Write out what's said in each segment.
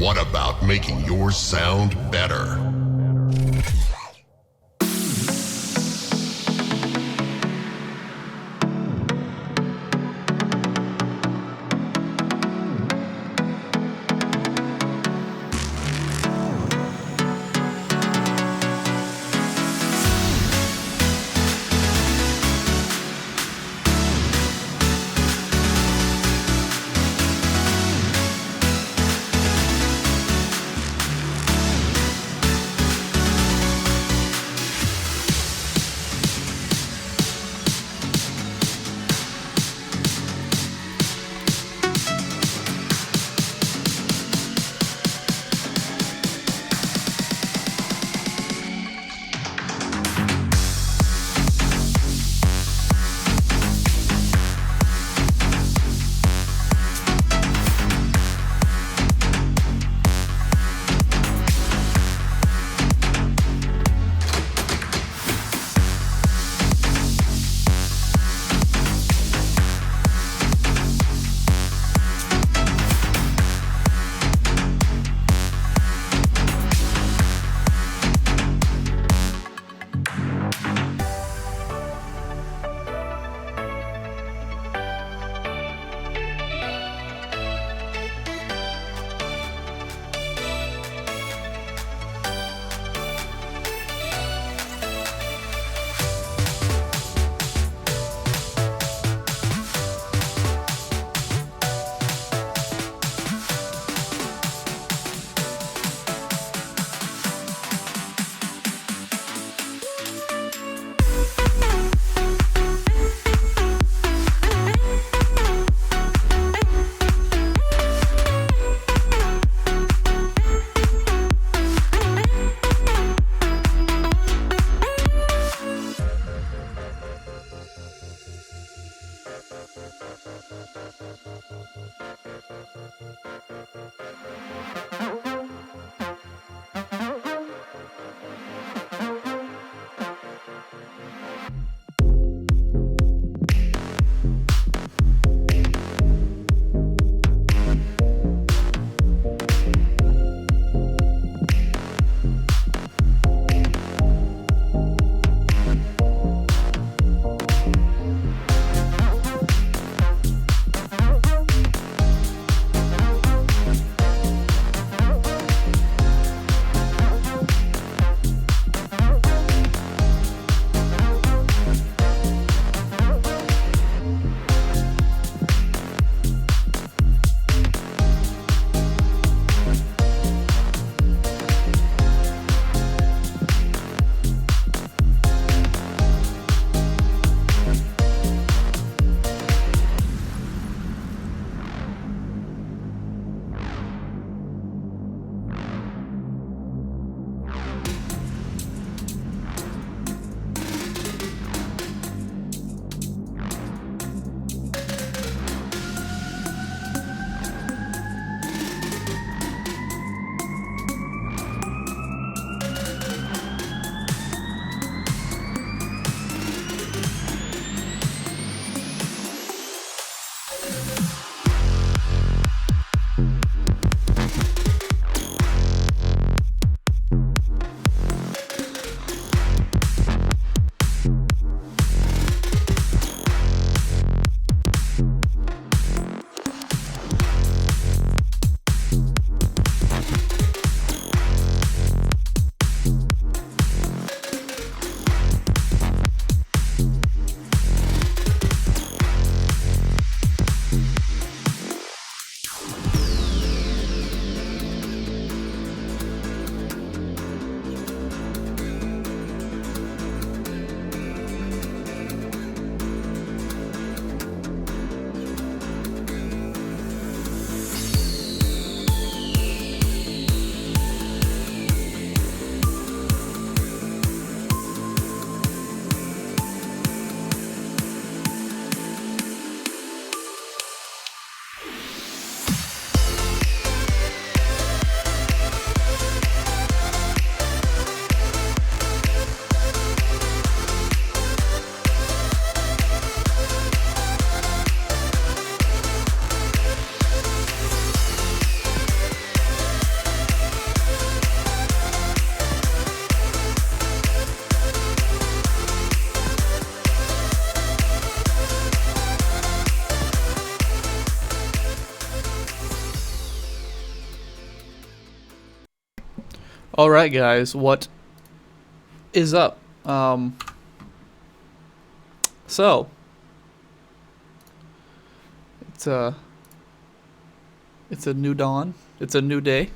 What about making yours sound better? All right, guys, what is up? So it's a new dawn. It's a new day.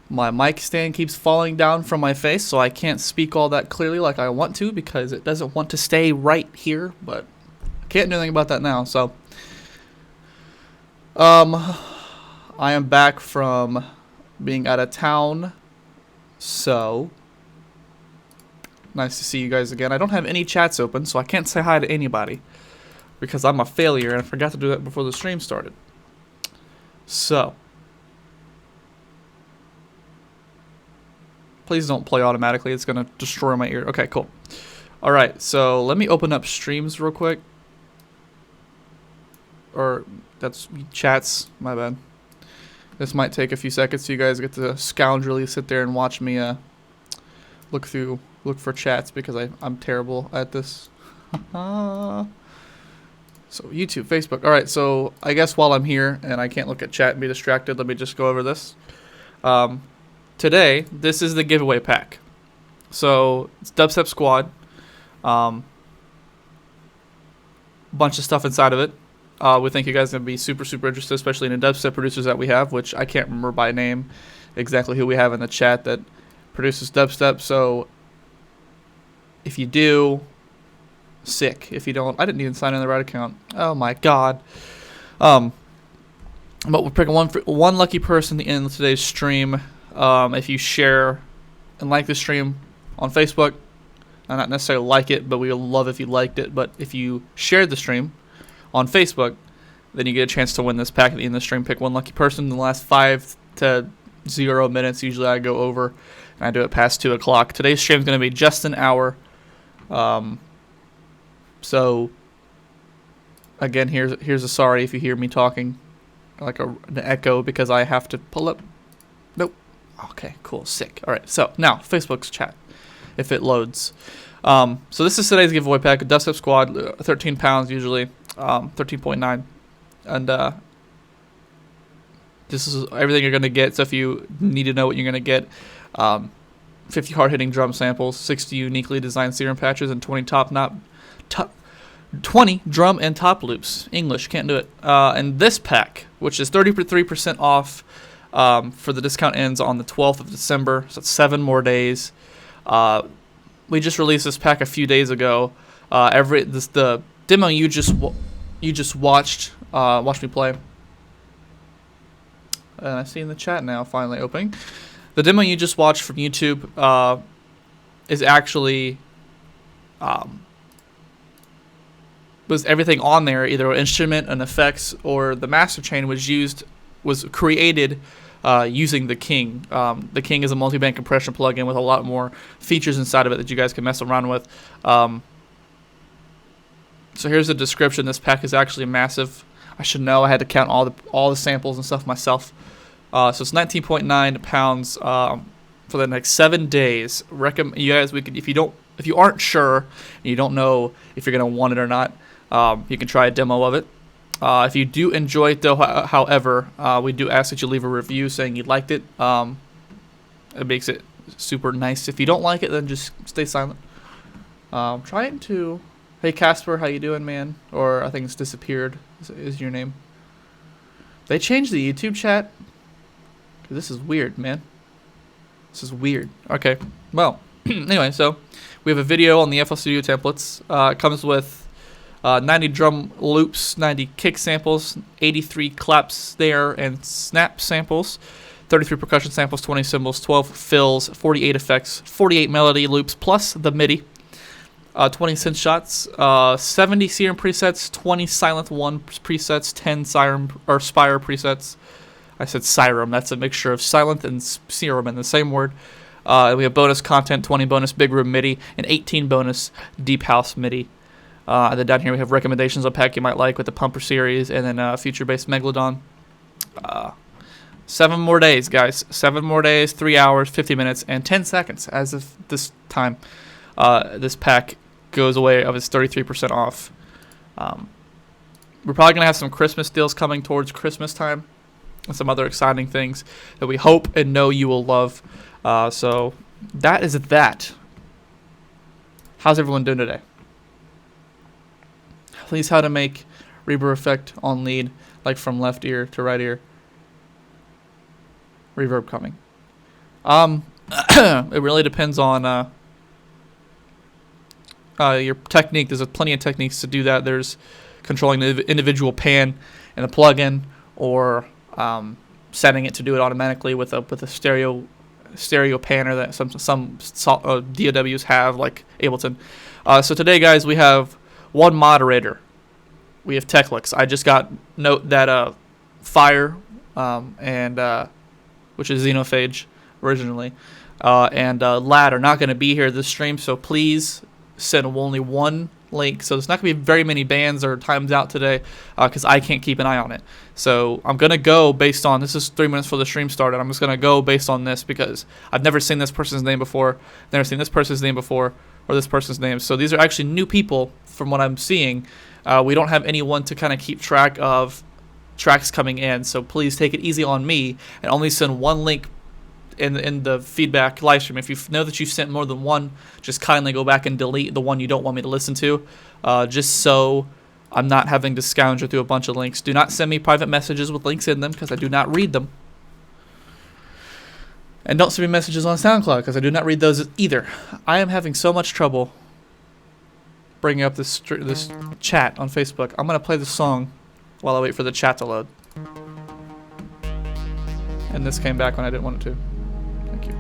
My mic stand keeps falling down from my face, so I can't speak all that clearly like I want to because it doesn't want to stay right here. But I can't do anything about that now. So, I am back from being out of town. So nice to see you guys again. I don't have any chats open, so I can't say hi to anybody because I'm a failure and I forgot to do that before the stream started. So, please don't play automatically. It's going to destroy my ear. Okay, cool. All right, so let me open up streams real quick. Or that's chats, my bad. This might take a few seconds so you guys get to scoundrelly sit there and watch me look for chats because I'm terrible at this. So YouTube, Facebook. All right, so I guess while I'm here and I can't look at chat and be distracted, let me just go over this. Today, this is the giveaway pack. So it's Dubstep Squad. Bunch of stuff inside of it. We think you guys are going to be super, super interested, especially in the dubstep producers that we have, which I can't remember by name exactly who we have in the chat that produces dubstep. So if you do, sick. If you don't, I didn't even sign in the right account. Oh my god. But we're picking one lucky person in today's stream. If you share and like the stream on Facebook, not necessarily like it, but we would love if you liked it. But if you shared the stream on Facebook, then you get a chance to win this pack at the end of the stream. Pick one lucky person in the last 5 to 0 minutes. Usually I go over, and I do it past 2 o'clock. Today's stream is going to be just an hour. So, again, here's a sorry if you hear me talking like an echo because I have to pull up. Nope. Okay, cool, sick. All right, so now Facebook's chat, if it loads. So this is today's giveaway pack. A Dubstep Squad, 13 pounds usually, 13.9, and this is everything you're gonna get. So if you need to know what you're gonna get, 50 hard-hitting drum samples, 60 uniquely designed serum patches, and 20 20 drum and top loops. English, can't do it. And this pack, which is 33% off, for the discount ends on the 12th of December, so it's 7 more days. We just released this pack a few days ago. The demo you just watched me play. And I see in the chat now, finally opening. The demo you just watched from YouTube is actually was everything on there, either an instrument, an effects, or the master chain was created using the King. The King is a multi-band compression plugin with a lot more features inside of it that you guys can mess around with. So here's the description. This pack is actually massive. I should know. I had to count all the samples and stuff myself. So it's 19.9 pounds for the next 7 days. You guys, if you aren't sure and you don't know if you're gonna want it or not, you can try a demo of it. If you do enjoy it, though, however, we do ask that you leave a review saying you liked it. It makes it super nice. If you don't like it, then just stay silent. Trying to... Hey, Casper, how you doing, man? Or I think it's disappeared is your name. They changed the YouTube chat? This is weird, man. This is weird. Okay, well, anyway, so we have a video on the FL Studio templates. It comes with 90 drum loops, 90 kick samples, 83 claps there and snap samples, 33 percussion samples, 20 cymbals, 12 fills, 48 effects, 48 melody loops plus the MIDI, 20 synth shots, 70 serum presets, 20 silent one presets, 10 Spire presets. I said Sirum. That's a mixture of silent and serum in the same word. We have bonus content, 20 bonus big room MIDI, and 18 bonus deep house MIDI. And then down here we have recommendations of pack you might like with the Pumper series, and then future-based Megalodon. 7 more days, guys. 7 more days, 3 hours, 50 minutes, and 10 seconds as of this time. This pack goes away of its 33% off. We're probably going to have some Christmas deals coming towards Christmas time. and some other exciting things that we hope and know you will love. So that is that. How's everyone doing today? Please, how to make reverb effect on lead, like from left ear to right ear. Reverb coming. It really depends on your technique. There's plenty of techniques to do that. There's controlling the individual pan in the plugin, or setting it to do it automatically with a stereo panner that some DAWs have, like Ableton. So today, guys, we have one moderator. We have Techlix. I just got note that Fire and which is Xenophage originally, and Lad are not going to be here this stream, so please send only one link. So there's not going to be very many bans or times out today, because I can't keep an eye on it. So I'm going to go based on, this is 3 minutes before the stream started, I'm just going to go based on this because I've never seen this person's name before, never seen this person's name before, or this person's name. So these are actually new people from what I'm seeing. We don't have anyone to kind of keep track of tracks coming in, so please take it easy on me and only send one link in the feedback live stream. If you know that you've sent more than one, just kindly go back and delete the one you don't want me to listen to, just so I'm not having to scourge through a bunch of links. Do not send me private messages with links in them, because I do not read them. And don't send me messages on SoundCloud, because I do not read those either. I am having so much trouble bringing up this chat on Facebook. I'm going to play this song while I wait for the chat to load. And this came back when I didn't want it to. Thank you.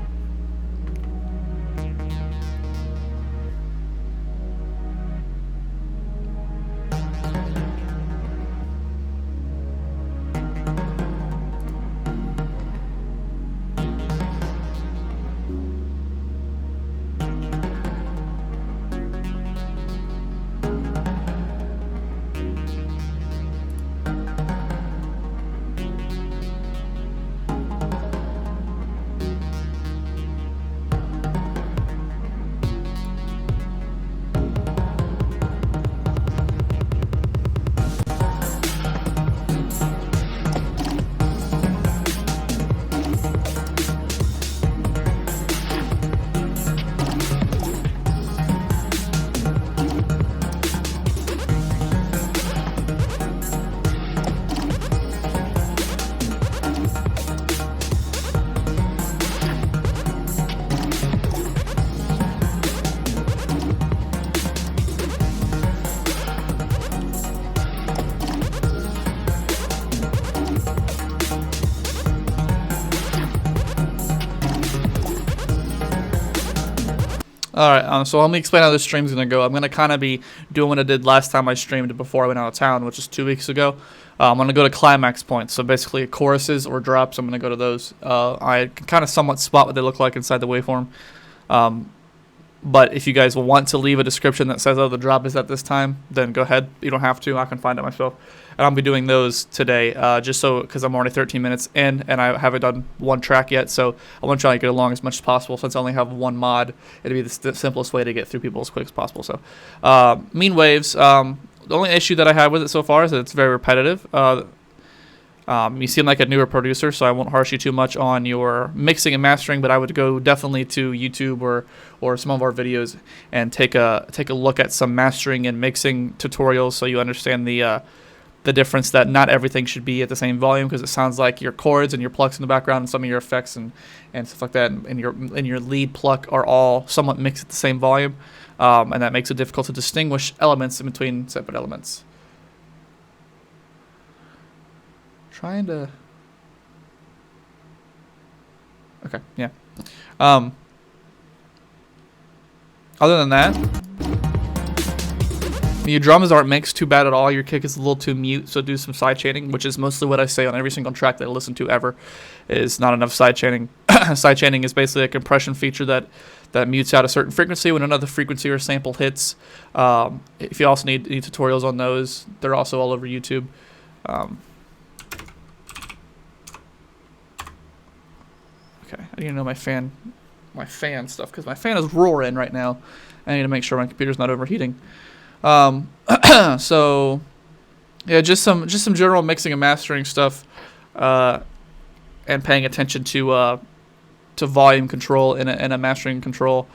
Alright, so let me explain how this stream's going to go. I'm going to kind of be doing what I did last time I streamed before I went out of town, which is 2 weeks ago. I'm going to go to climax points, so basically choruses or drops, I'm going to go to those. I can kind of somewhat spot what they look like inside the waveform. But if you guys want to leave a description that says, oh, the drop is at this time, then go ahead. You don't have to. I can find it myself. And I'll be doing those today, just so, because I'm already 13 minutes in, and I haven't done one track yet, so I want to try to get along as much as possible. Since I only have one mod, it'll be the simplest way to get through people as quick as possible. So, Mean Waves, the only issue that I have with it so far is that it's very repetitive. You seem like a newer producer, so I won't harsh you too much on your mixing and mastering, but I would go definitely to YouTube or some of our videos and take a look at some mastering and mixing tutorials, so you understand the difference that not everything should be at the same volume, because it sounds like your chords and your plucks in the background and some of your effects and stuff like that and your lead pluck are all somewhat mixed at the same volume, and that makes it difficult to distinguish elements in between separate elements. Trying to... Okay, yeah. Other than that, your drums aren't mixed too bad at all. Your kick is a little too mute, so do some side chaining, which is mostly what I say on every single track that I listen to ever, is not enough side chaining. Side chaining is basically a compression feature that mutes out a certain frequency when another frequency or sample hits. If you also need tutorials on those, they're also all over YouTube. Okay, I need to know my fan stuff, because my fan is roaring right now. I need to make sure my computer's not overheating. So yeah, just some general mixing and mastering stuff. and paying attention to volume control in a mastering control,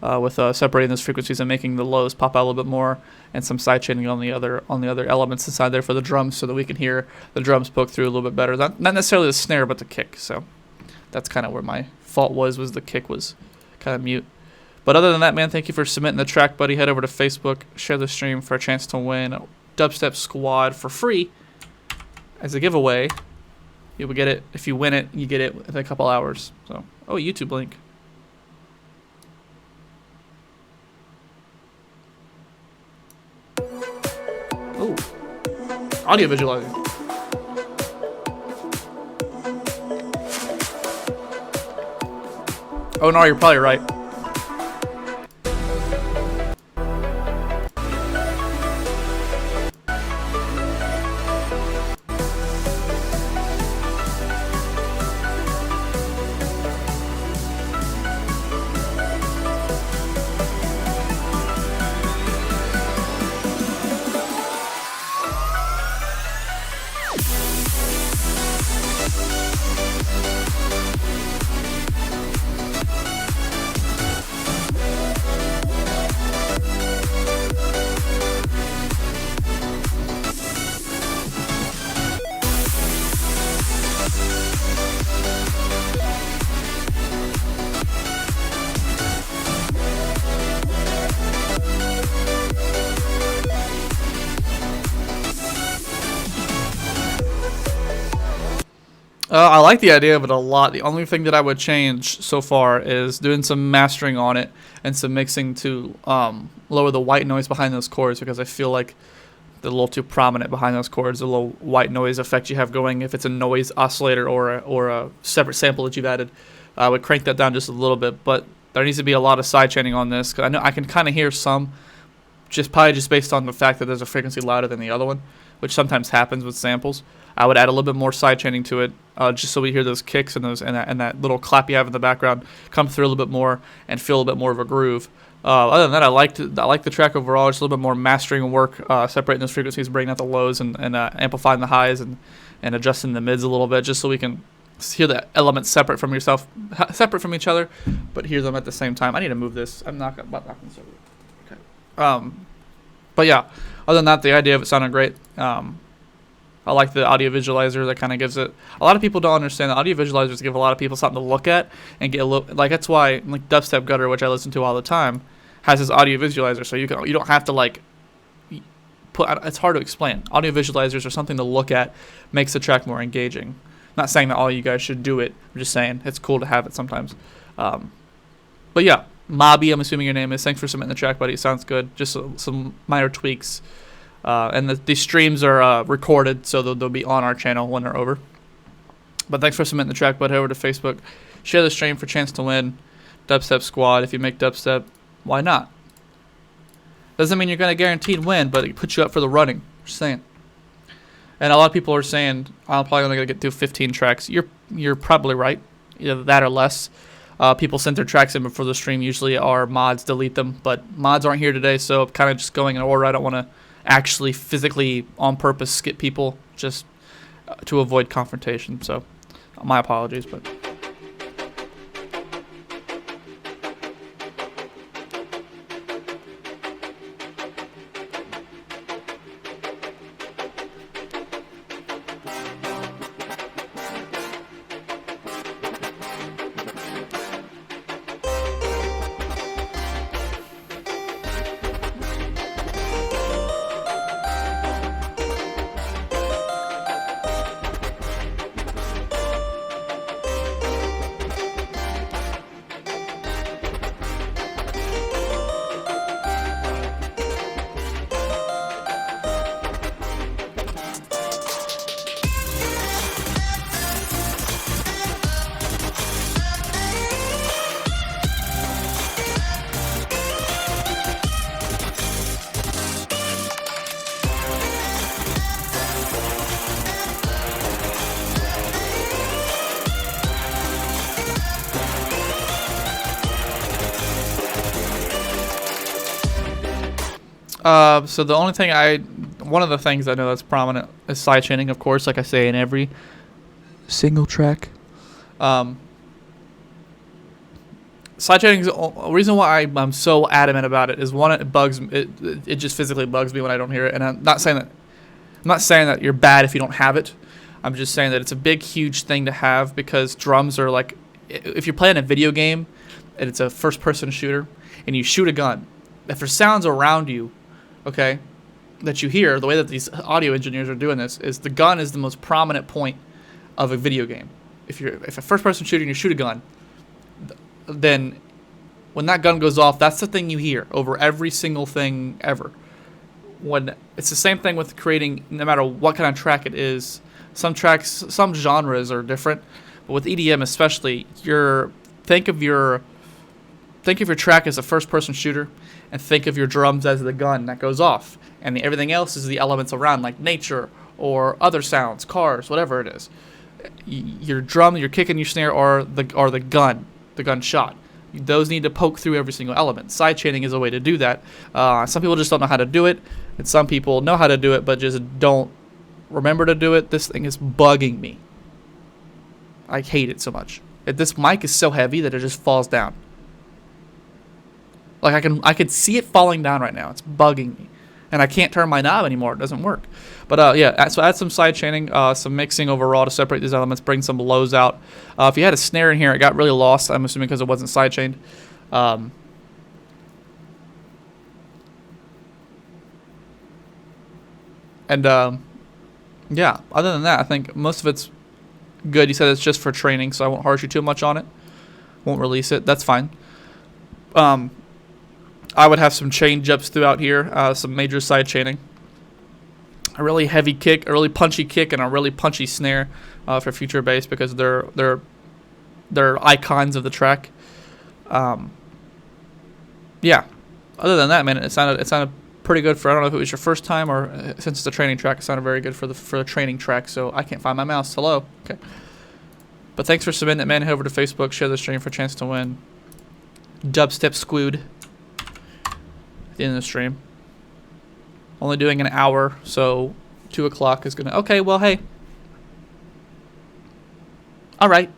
with separating those frequencies and making the lows pop out a little bit more, and some side chaining on the other elements inside there for the drums, so that we can hear the drums poke through a little bit better. Not necessarily the snare, but the kick. So that's kind of where my fault was the kick was kind of mute. But other than that, man, thank you for submitting the track, buddy. Head over to Facebook, share the stream for a chance to win Dubstep Squad for free as a giveaway. You will get it. If you win it, you get it in a couple hours. So, YouTube link. Oh, audio visualizer. Oh no, you're probably right. I like the idea of it a lot. The only thing that I would change so far is doing some mastering on it and some mixing to lower the white noise behind those chords, because I feel like they're a little too prominent behind those chords. The little white noise effect you have going, if it's a noise oscillator or a separate sample that you've added, I would crank that down just a little bit. But there needs to be a lot of side chaining on this, because I know I can kind of hear some, probably just based on the fact that there's a frequency louder than the other one, which sometimes happens with samples. I would add a little bit more side chaining to it, just so we hear those kicks and that little clap you have in the background come through a little bit more and feel a bit more of a groove. Other than that, I like the track overall. Just a little bit more mastering work, separating those frequencies, bringing out the lows and amplifying the highs and adjusting the mids a little bit, just so we can hear the elements separate from each other, but hear them at the same time. I need to move this. I'm not gonna okay. But yeah, other than that, the idea of it sounded great. I like the audio visualizer that kind of gives it. A lot of people don't understand that audio visualizers give a lot of people something to look at and get a little. Like, that's why like Dubstep Gutter, which I listen to all the time, has this audio visualizer, so you don't have to like put. It's hard to explain. Audio visualizers are something to look at, makes the track more engaging. Not saying that all you guys should do it. I'm just saying it's cool to have it sometimes. But yeah, Mobby, I'm assuming your name is. Thanks for submitting the track, buddy. It sounds good. Just some minor tweaks. And these streams are recorded, so they'll be on our channel when they're over. But thanks for submitting the track, bud. Head over to Facebook. Share the stream for a chance to win Dubstep Squad. If you make dubstep, why not? Doesn't mean you're going to guaranteed win, but it puts you up for the running. Just saying. And a lot of people are saying, I'm probably only going to get through 15 tracks. You're probably right. Either that or less. People sent their tracks in before the stream. Usually our mods delete them, but mods aren't here today, so I'm kind of just going in order. I don't want to actually physically on purpose skip people just to avoid confrontation. So my apologies, but so the only thing one of the things I know that's prominent is side chaining, of course, like I say in every single track. Um, Sidechaining is the reason why I'm so adamant about it is one, it bugs it just physically bugs me when I don't hear it, and I'm not saying that you're bad if you don't have it. I'm just saying that it's a big, huge thing to have because drums are like, if you're playing a video game and it's a first-person shooter and you shoot a gun, if there's sounds around you, okay, that you hear, the way that these audio engineers are doing this is the gun is the most prominent point of a video game. If a first-person shooter and you shoot a gun, then when that gun goes off, that's the thing you hear over every single thing ever. When it's the same thing with creating, no matter what kind of track it is. Some tracks, some genres are different, but with EDM especially, think of your track as a first-person shooter, and think of your drums as the gun that goes off, and everything else is the elements around, like nature or other sounds, cars, whatever it is. Your drum, your kick, and your snare are the gunshot. Those need to poke through every single element. Sidechaining is a way to do that. Some people just don't know how to do it, and some people know how to do it but just don't remember to do it. This thing is bugging me. I hate it so much. This mic is so heavy that it just falls down. Like I could see it falling down right now. It's bugging me, and I can't turn my knob anymore. It doesn't work. But yeah, so add some sidechaining, some mixing overall to separate these elements. Bring some lows out. If you had a snare in here, it got really lost. I'm assuming because it wasn't sidechained. Yeah, other than that, I think most of it's good. You said it's just for training, so I won't harsh you too much on it. Won't release it. That's fine. I would have some change ups throughout here, some major side chaining. A really heavy kick, a really punchy kick, and a really punchy snare for future bass because they're icons of the track. Yeah. Other than that, man, it sounded pretty good for, I don't know if it was your first time or since it's a training track, it sounded very good for the training track. So I can't find my mouse. Hello. Okay. But thanks for submitting it, man. Head over to Facebook, share the stream for a chance to win Dubstep Squid at the end of the stream. Only doing an hour, so 2 o'clock is gonna. Okay, well, hey. All right.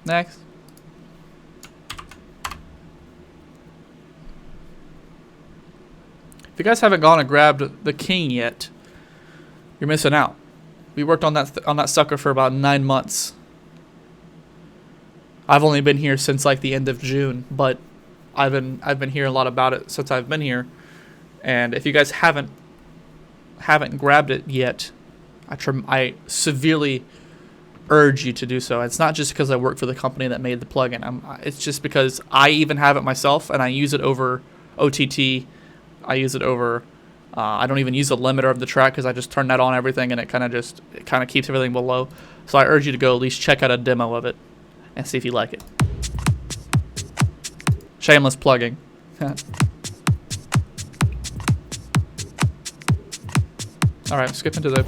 Next. If you guys haven't gone and grabbed the King yet, you're missing out. We worked on that sucker for about 9 months. I've only been here since like the end of June, but I've been hearing a lot about it since I've been here. And if you guys haven't grabbed it yet, I severely urge you to do so. It's not just because I work for the company that made the plugin. It's just because I even have it myself, and I use it over OTT. I use it over. I don't even use the limiter of the track because I just turn that on everything, and it kind of keeps everything below. So I urge you to go at least check out a demo of it and see if you like it. Shameless plugging. All right, skip into the.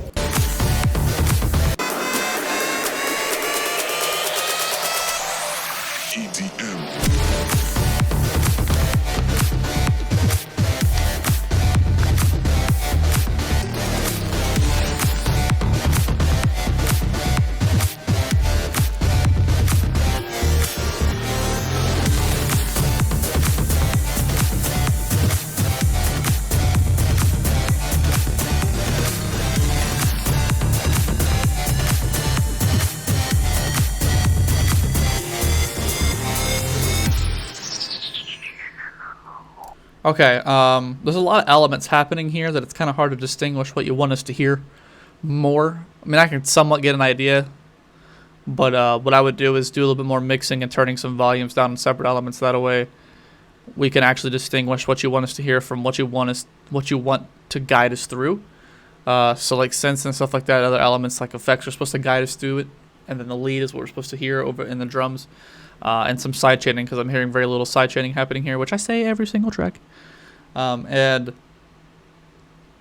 Okay, there's a lot of elements happening here that it's kind of hard to distinguish what you want us to hear more. I mean, I can somewhat get an idea, but what I would do is do a little bit more mixing and turning some volumes down in separate elements. That way, we can actually distinguish what you want us to hear from what you want to guide us through. So like synths and stuff like that, other elements like effects are supposed to guide us through it, and then the lead is what we're supposed to hear over in the drums. And some side chaining because I'm hearing very little side chaining happening here, which I say every single track. And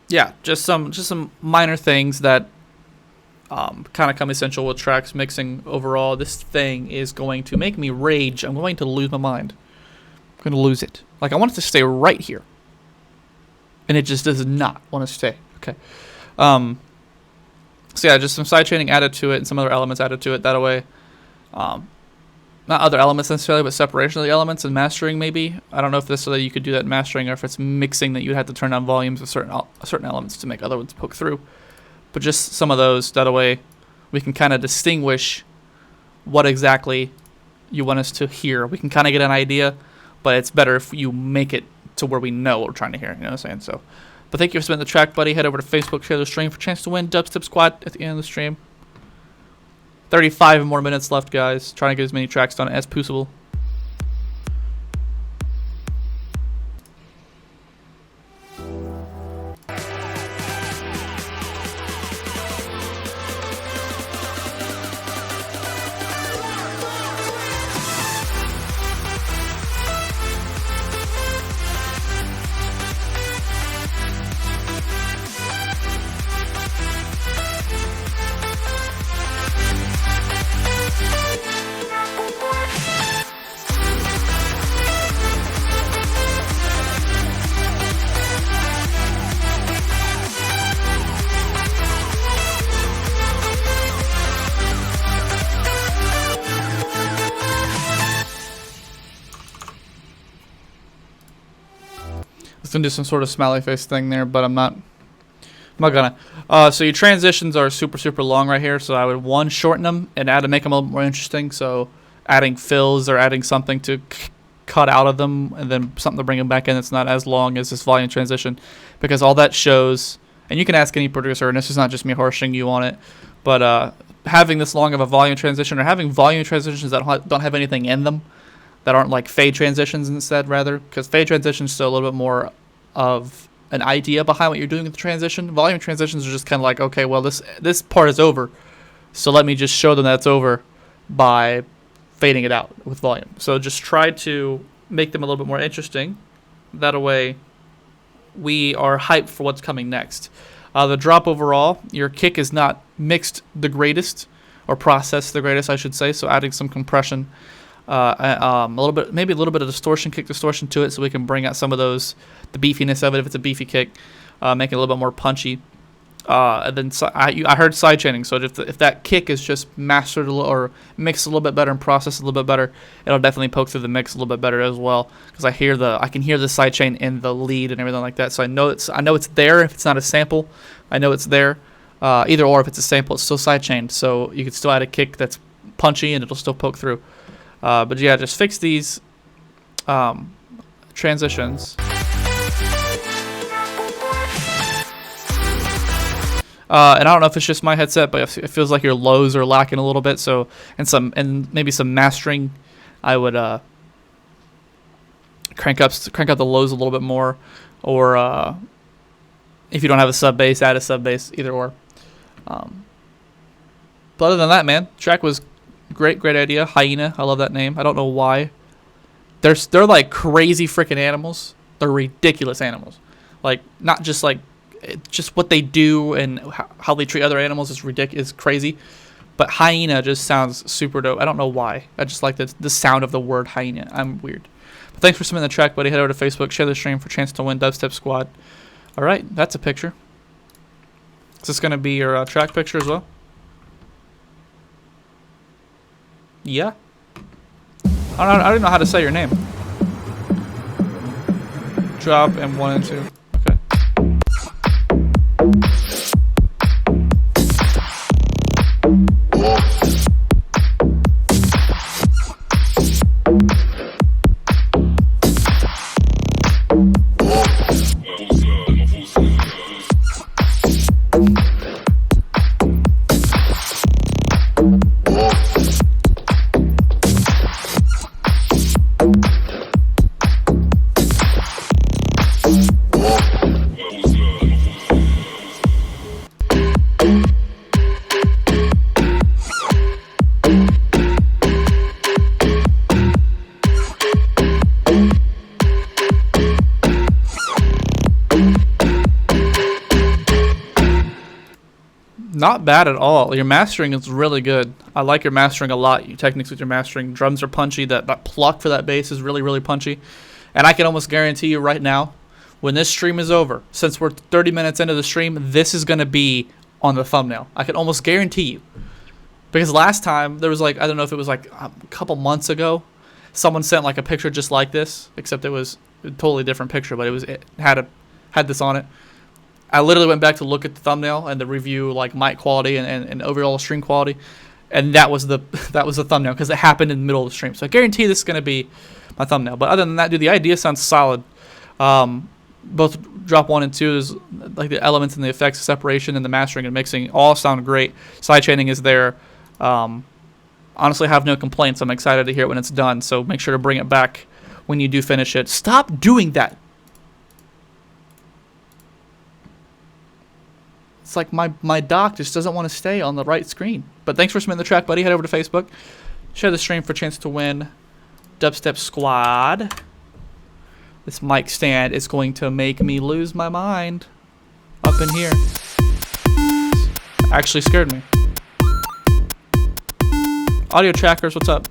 yeah, just some minor things that kind of come essential with tracks mixing overall. This thing is going to make me rage. I'm going to lose my mind. I'm going to lose it. Like I want it to stay right here, and it just does not want to stay. Okay. So yeah, just some sidechaining added to it and some other elements added to it. That way, not other elements necessarily, but separation of the elements and mastering maybe. I don't know if this so that you could do that in mastering, or if it's mixing that you'd have to turn down volumes of certain elements to make other ones poke through. But just some of those. That way, we can kind of distinguish what exactly you want us to hear. We can kind of get an idea, but it's better if you make it to where we know what we're trying to hear. You know what I'm saying? So. But thank you for spending the track, buddy. Head over to Facebook, share the stream for a chance to win Dubstep Squad at the end of the stream. 35 more minutes left, guys. Trying to get as many tracks done as possible. Gonna do some sort of smiley face thing there, but I'm not gonna. So your transitions are super long right here, so I would shorten them and make them a little more interesting. So adding fills or adding something to cut out of them, and then something to bring them back in that's not as long as this volume transition, because all that shows. And you can ask any producer, and this is not just me horsing you on it, but having this long of a volume transition, or having volume transitions that don't have anything in them, that aren't like fade transitions instead, rather, because fade transitions show a little bit more of an idea behind what you're doing with the transition. Volume transitions are just kind of like, okay, well, this part is over, so let me just show them that it's over by fading it out with volume. So just try to make them a little bit more interesting. That way we are hyped for what's coming next. The drop overall, your kick is not mixed the greatest, or processed the greatest, I should say, so adding some compression, a little bit, maybe a little bit of kick distortion to it, so we can bring out some of the beefiness of it if it's a beefy kick, make it a little bit more punchy. And then I heard sidechaining, so if that kick is just mastered or mixed a little bit better and processed a little bit better, it'll definitely poke through the mix a little bit better as well, because I can hear the sidechain in the lead and everything like that. So I know it's there. If it's not a sample, I know it's there. Either or, if it's a sample, it's still sidechained, so you can still add a kick that's punchy and it'll still poke through. But yeah, just fix these transitions. And I don't know if it's just my headset, but it feels like your lows are lacking a little bit. So, and maybe some mastering, I would crank up the lows a little bit more, or if you don't have a sub bass, add a sub bass. Either or. But other than that, man, track was great idea. Hyena, I love that name. I don't know why. They're like crazy freaking animals. They're ridiculous animals. Like, not just like. Just what they do and how they treat other animals is ridiculous, is crazy. But hyena just sounds super dope. I don't know why. I just like the sound of the word hyena. I'm weird. But thanks for submitting the track, buddy. Head over to Facebook, share the stream for a chance to win Dubstep Squad. All right, that's a picture. Is this going to be your track picture as well? Yeah. I don't know how to say your name. Drop and 1 and 2. Not bad at all. Your mastering is really good. I like your mastering a lot. Your techniques with your mastering. Drums are punchy. That pluck for that bass is really punchy. And I can almost guarantee you right now, when this stream is over, since we're 30 minutes into the stream, this is going to be on the thumbnail. I can almost guarantee you. Because last time, there was like, I don't know if it was like a couple months ago, someone sent like a picture just like this, except it was a totally different picture, but it had this on it. I literally went back to look at the thumbnail and to review like mic quality and overall stream quality, and that was the thumbnail because it happened in the middle of the stream. So I guarantee this is going to be my thumbnail. But other than that, dude, the idea sounds solid. Both drop 1 and 2 is like the elements and the effects, separation and the mastering and mixing all sound great. Sidechaining is there. Honestly, I have no complaints. I'm excited to hear it when it's done. So make sure to bring it back when you do finish it. Stop doing that. It's like my dock just doesn't want to stay on the right screen. But thanks for submitting the track, buddy. Head over to Facebook. Share the stream for a chance to win Dubstep Squad. This mic stand is going to make me lose my mind up in here. Actually scared me. Audio trackers, what's up?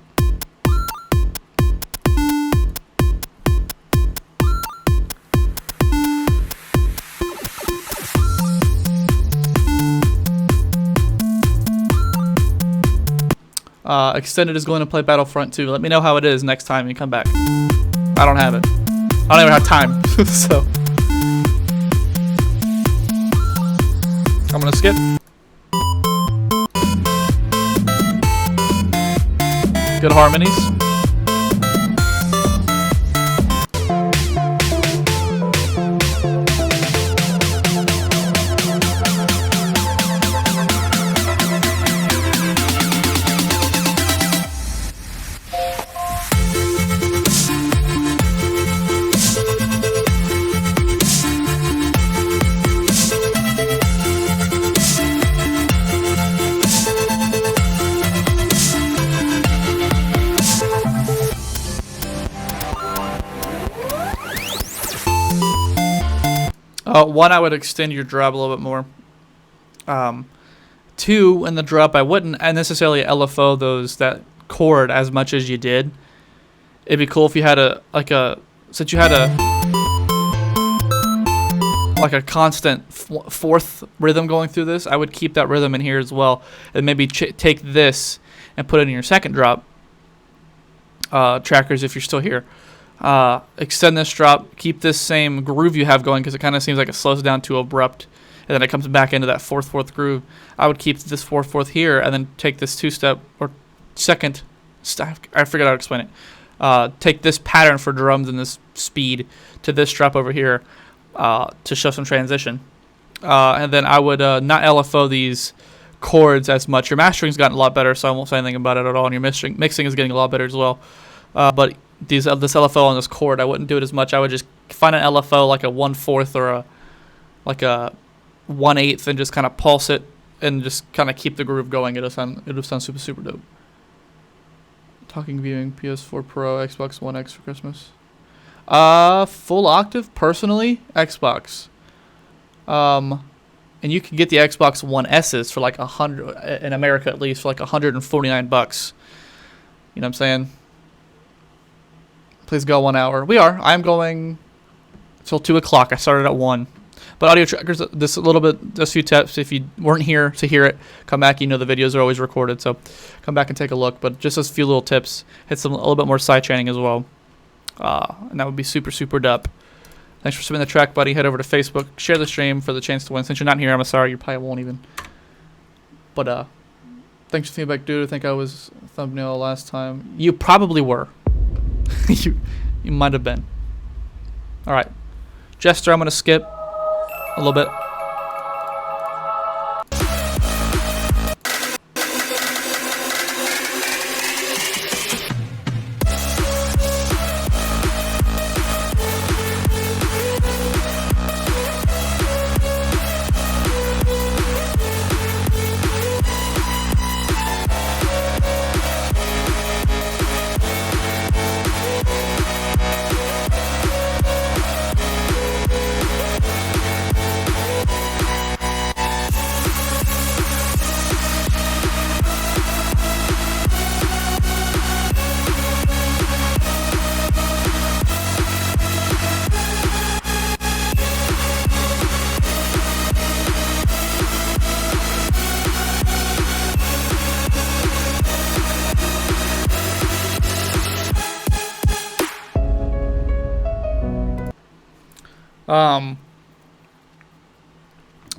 Extended is going to play Battlefront 2. Let me know how it is next time you come back. I don't have it. I don't even have time. So I'm gonna skip. Good harmonies. One, I would extend your drop a little bit more. 2, in the drop, I wouldn't necessarily LFO that chord as much as you did. It'd be cool if you had since you had a constant fourth rhythm going through this, I would keep that rhythm in here as well, and maybe take this and put it in your second drop. Trackers, if you're still here. Extend this drop, keep this same groove you have going because it kind of seems like it slows down too abrupt and then it comes back into that 4/4 groove. I would keep this 4/4 here and then take this 2-step or second, I forgot how to explain it. Take this pattern for drums and this speed to this drop over here to show some transition. And then I would not LFO these chords as much. Your mastering's gotten a lot better, so I won't say anything about it at all, and your mixing is getting a lot better as well. But this LFO on this chord, I wouldn't do it as much. I would just find an LFO like a 1/4 or a 1/8 and just kind of pulse it and just kind of keep the groove going. It'll sound super, super dope. Talking viewing PS4 Pro, Xbox One X for Christmas. Full octave, personally, Xbox. And you can get the Xbox One S's for like $100 in America, at least for like $149. You know what I'm saying? Please go 1 hour. I'm going till 2 o'clock. I started at 1. But audio trackers, just a few tips. If you weren't here to hear it, come back. You know the videos are always recorded, so come back and take a look. But just a few little tips. Hit a little bit more side chaining as well. And that would be super, super dope. Thanks for submitting the track, buddy. Head over to Facebook. Share the stream for the chance to win. Since you're not here, I'm sorry. You probably won't even. But thanks for the feedback, dude. I think I was thumbnail last time. You probably were. you might have been. All right. Jester, I'm going to skip a little bit.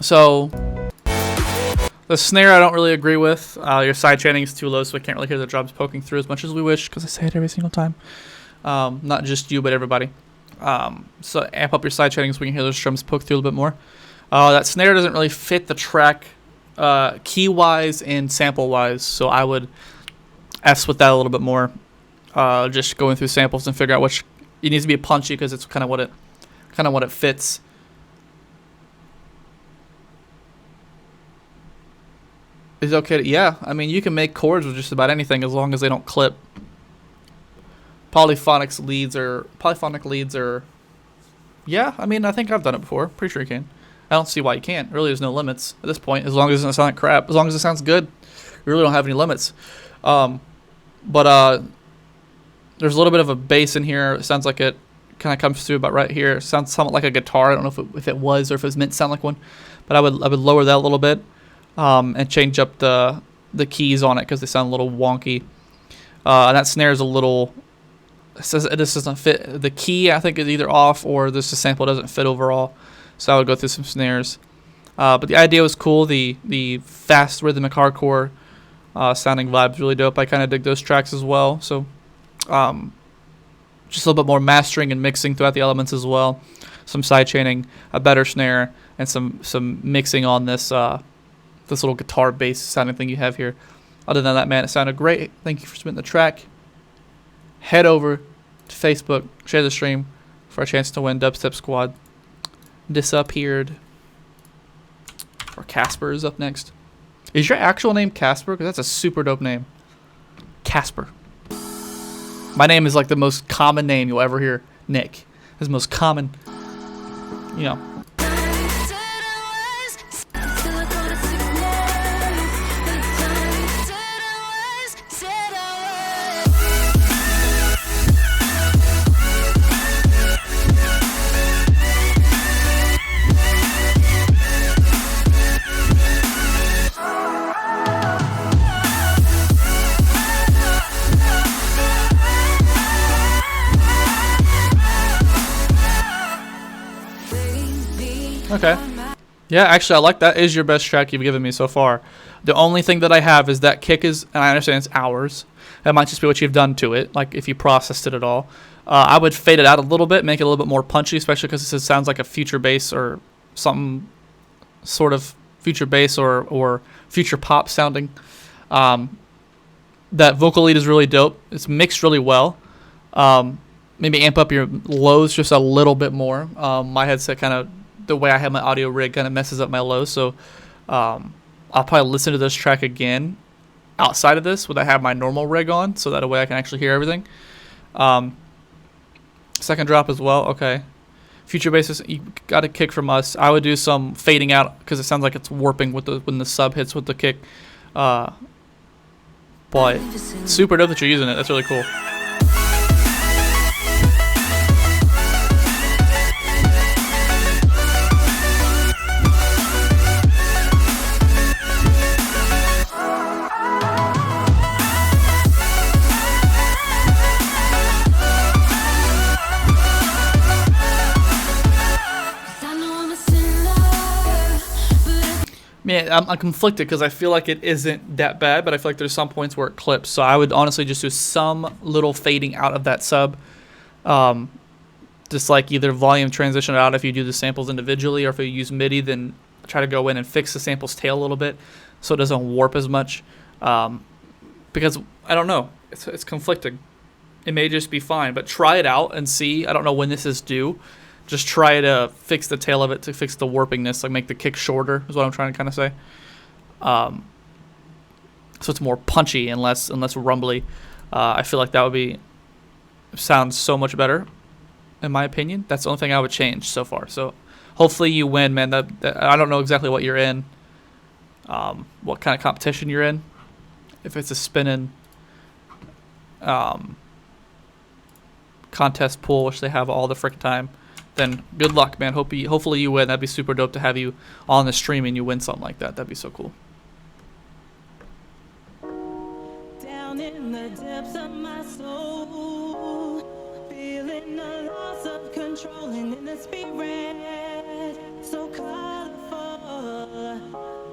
So the snare I don't really agree with. Your side chaining is too low, so I can't really hear the drums poking through as much as we wish, because I say it every single time. Not just you, but everybody. So amp up your side chaining so we can hear those drums poke through a little bit more. That snare doesn't really fit the track key-wise and sample-wise, so I would S with that a little bit more. Just going through samples and figure out which it needs to be punchy, because it's kind of what it fits. Is it okay to, yeah, I mean, you can make chords with just about anything as long as they don't clip. Polyphonic leads are, yeah, I mean, I think I've done it before. Pretty sure you can. I don't see why you can't. Really, there's no limits at this point. As long as it doesn't sound like crap. As long as it sounds good, you really don't have any limits. But there's a little bit of a bass in here. It sounds like it kind of comes through about right here. It sounds somewhat like a guitar. I don't know if it was or if it was meant to sound like one. But I would lower that a little bit. And change up the keys on it because they sound a little wonky. And that snare is a little. It says it just doesn't fit. The key I think is either off or the sample doesn't fit overall. So I would go through some snares. But the idea was cool. The fast rhythmic hardcore sounding vibe's really dope. I kind of dig those tracks as well. So just a little bit more mastering and mixing throughout the elements as well. Some side chaining, a better snare, and some mixing on this. This little guitar bass sounding thing you have here. Other than that, man, it sounded great. Thank you for submitting the track. Head over to Facebook, share the stream for a chance to win Dubstep Squad. Disappeared. Or Casper is up next. Is your actual name Casper? Because that's a super dope name. Casper. My name is like the most common name you'll ever hear. Nick. It's the most common, you know. Okay. Yeah, actually, I like that. Is your best track you've given me so far. The only thing that I have is that kick is, and I understand it's hours. That might just be what you've done to it, like if you processed it at all. I would fade it out a little bit, make it a little bit more punchy, especially because it sounds like a future bass or something sort of future bass or future pop sounding. That vocal lead is really dope. It's mixed really well. Maybe amp up your lows just a little bit more. My headset kind of, the way I have my audio rig kind of messes up my lows, so I'll probably listen to this track again outside of this when I have my normal rig on, so that way I can actually hear everything. Second drop as well. Okay. Future bass, you got a kick from us. I would do some fading out because it sounds like it's warping with when the sub hits with the kick. But super dope that you're using it. That's really cool. Yeah, I'm conflicted because I feel like it isn't that bad, but I feel like there's some points where it clips. So I would honestly just do some little fading out of that sub. Just like either volume transition out if you do the samples individually, or if you use MIDI, then try to go in and fix the sample's tail a little bit so it doesn't warp as much. Because, I don't know, it's conflicting. It may just be fine, but try it out and see. I don't know when this is due. Just try to fix the tail of it to fix the warpingness, like make the kick shorter is what I'm trying to kind of say. So it's more punchy and less rumbly. I feel like that would sound so much better, in my opinion. That's the only thing I would change so far. So hopefully you win, man. That I don't know exactly what you're in, what kind of competition you're in. If it's a spinning contest pool, which they have all the frickin' time, then good luck, man. Hopefully you win. That'd be super dope to have you on the stream and you win something like that. That'd be so cool. Down in the depths of my soul, feeling the loss Self-controlling in the spirit, so colorful.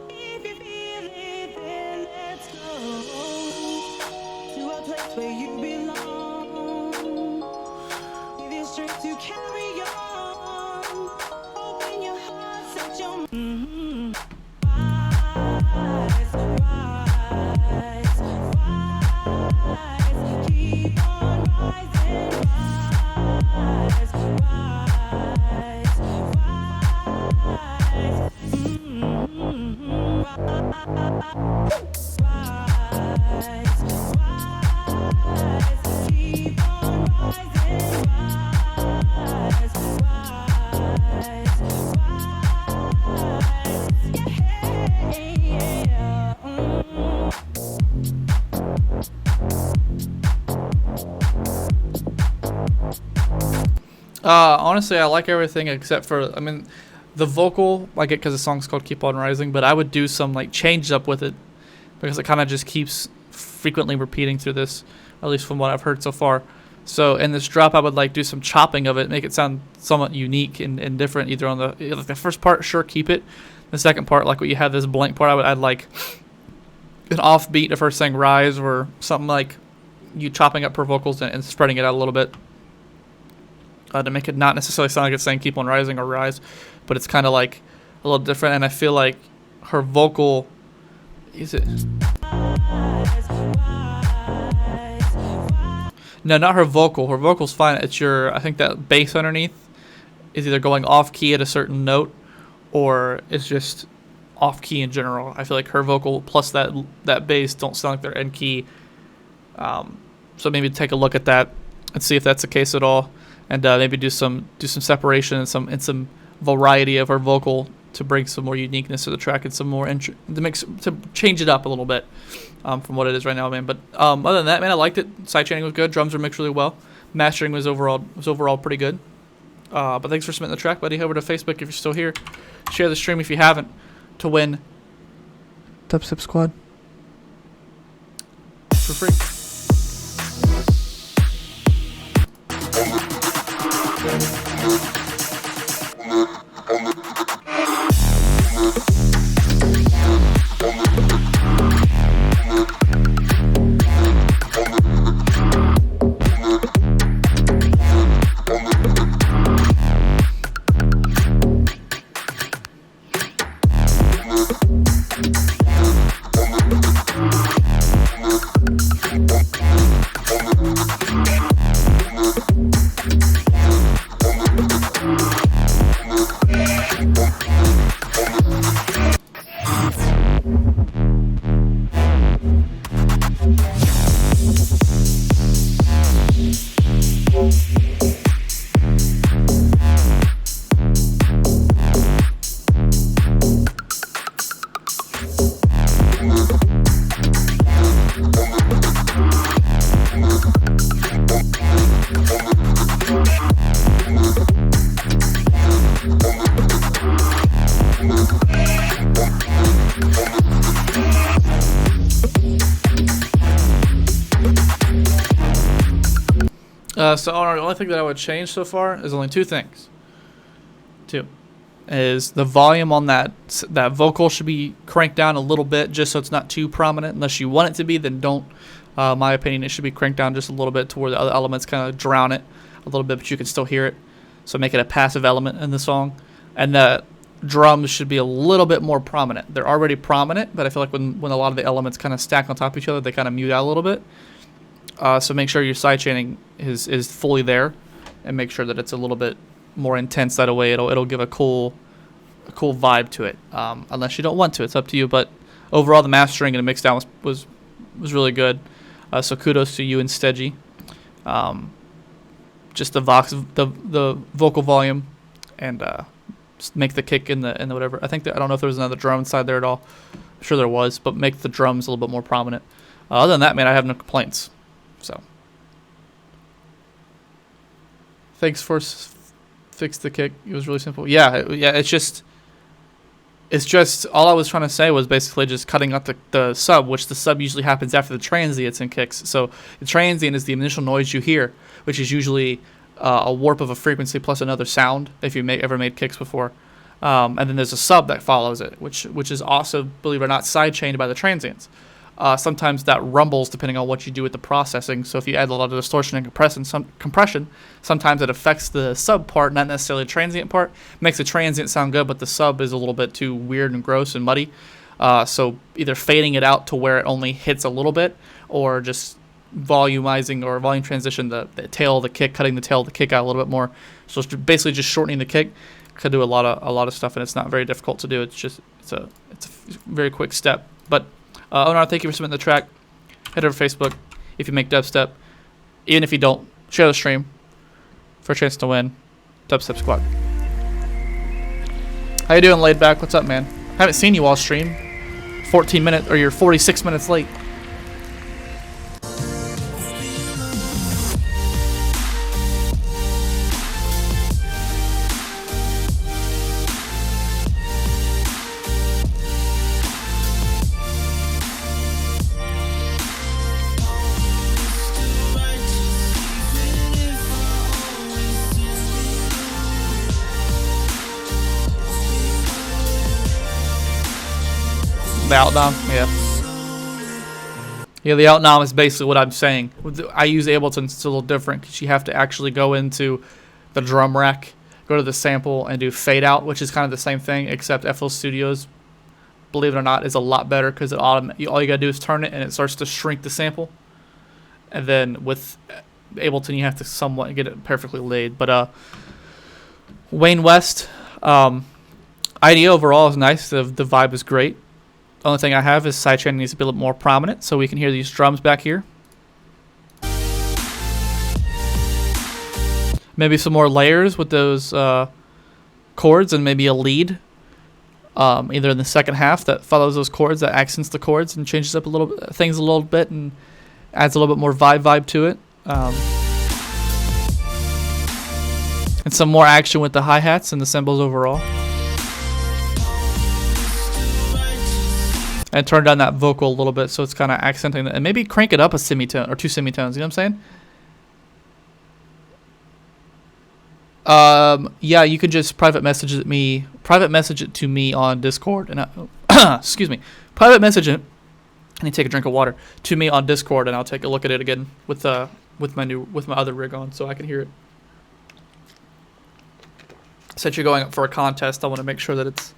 If you feel it, then let's go to a place where you belong. Give you strength to carry on. Open your heart, set your rise, rise, rise. Keep on rising, rise, rise, rise. Rise, rise. Keep on rising, rise, rise, rise. Yeah. Honestly, I like everything except for, I mean, the vocal, I get because the song's called Keep On Rising, but I would do some, like, change up with it because it kind of just keeps frequently repeating through this, at least from what I've heard so far. So in this drop, I would, like, do some chopping of it, make it sound somewhat unique and different, either on the first part, sure, keep it. The second part, like what you have this blank part, I would add, like, an offbeat if we're saying rise or something like you chopping up her vocals and spreading it out a little bit. To make it not necessarily sound like it's saying keep on rising or rise, but it's kind of like a little different. And I feel like her vocal, is it? No, not her vocal. Her vocal's fine. It's I think that bass underneath is either going off key at a certain note or it's just off key in general. I feel like her vocal plus that bass don't sound like they're in key. So maybe take a look at that and see if that's the case at all. And maybe do some separation and some variety of her vocal to bring some more uniqueness to the track and some more to change it up a little bit from what it is right now, man. But other than that, man, I liked it. Sidechaining was good. Drums were mixed really well. Mastering was overall pretty good. But thanks for submitting the track, buddy. Head over to Facebook if you're still here. Share the stream if you haven't to win Dubstep Squad for free. So the only thing that I would change so far is only two things. Two is the volume on that vocal should be cranked down a little bit just so it's not too prominent. Unless you want it to be, then don't. My opinion, it should be cranked down just a little bit to where the other elements kind of drown it a little bit, but you can still hear it. So make it a passive element in the song. And the drums should be a little bit more prominent. They're already prominent, but I feel like when a lot of the elements kind of stack on top of each other, they kind of mute out a little bit. So make sure your sidechaining is fully there, and make sure that it's a little bit more intense. That way, it'll give a cool vibe to it. Unless you don't want to, it's up to you. But overall, the mastering and the mix down was really good. So kudos to you and Stedgy. Just the vocal volume, and just make the kick in the whatever. I don't know if there was another drum inside there at all. I'm sure there was, but make the drums a little bit more prominent. Other than that, man, I have no complaints. So, thanks for fix the kick. It was really simple. Yeah. It's just all I was trying to say was basically just cutting out the sub, which the sub usually happens after the transients and kicks. So the transient is the initial noise you hear, which is usually a warp of a frequency plus another sound if you ever made kicks before. And then there's a sub that follows it, which is also, believe it or not, sidechained by the transients. Sometimes that rumbles depending on what you do with the processing. So if you add a lot of distortion and compression, sometimes it affects the sub part, not necessarily the transient part. Makes the transient sound good, but the sub is a little bit too weird and gross and muddy. So either fading it out to where it only hits a little bit, or just volumizing or volume transition the tail of the kick, cutting the tail of the kick out a little bit more. So it's basically just shortening the kick. Could do a lot of stuff, and it's not very difficult to do. It's a very quick step. But Onar, thank you for submitting the track. Head over to Facebook if you make dubstep. Even if you don't, share the stream for a chance to win. Dubstep Squad. How you doing, laid back? What's up, man? Haven't seen you all stream. 14 minutes, or you're 46 minutes late. The outnom, yeah, the outnom is basically what I'm saying. I use Ableton, it's a little different because you have to actually go into the drum rack, go to the sample, and do fade out, which is kind of the same thing, except FL Studios, believe it or not, is a lot better because all you gotta do is turn it and it starts to shrink the sample. And then with Ableton, you have to somewhat get it perfectly laid. But Wayne West, idea overall is nice. The vibe is great. Only thing I have is sidechain needs to be a little more prominent so we can hear these drums back here. Maybe some more layers with those chords, and maybe a lead either in the second half that follows those chords, that accents the chords and changes up things a little bit and adds a little bit more vibe to it. And some more action with the hi-hats and the cymbals overall. And turn down that vocal a little bit so it's kind of accenting it. And maybe crank it up a semitone or 2 semitones. You know what I'm saying? Yeah, you can just private message it to me on Discord. And excuse me. Private message it. I need to take a drink of water. To me on Discord, and I'll take a look at it again with my other rig on so I can hear it. Since you're going up for a contest, I want to make sure that it's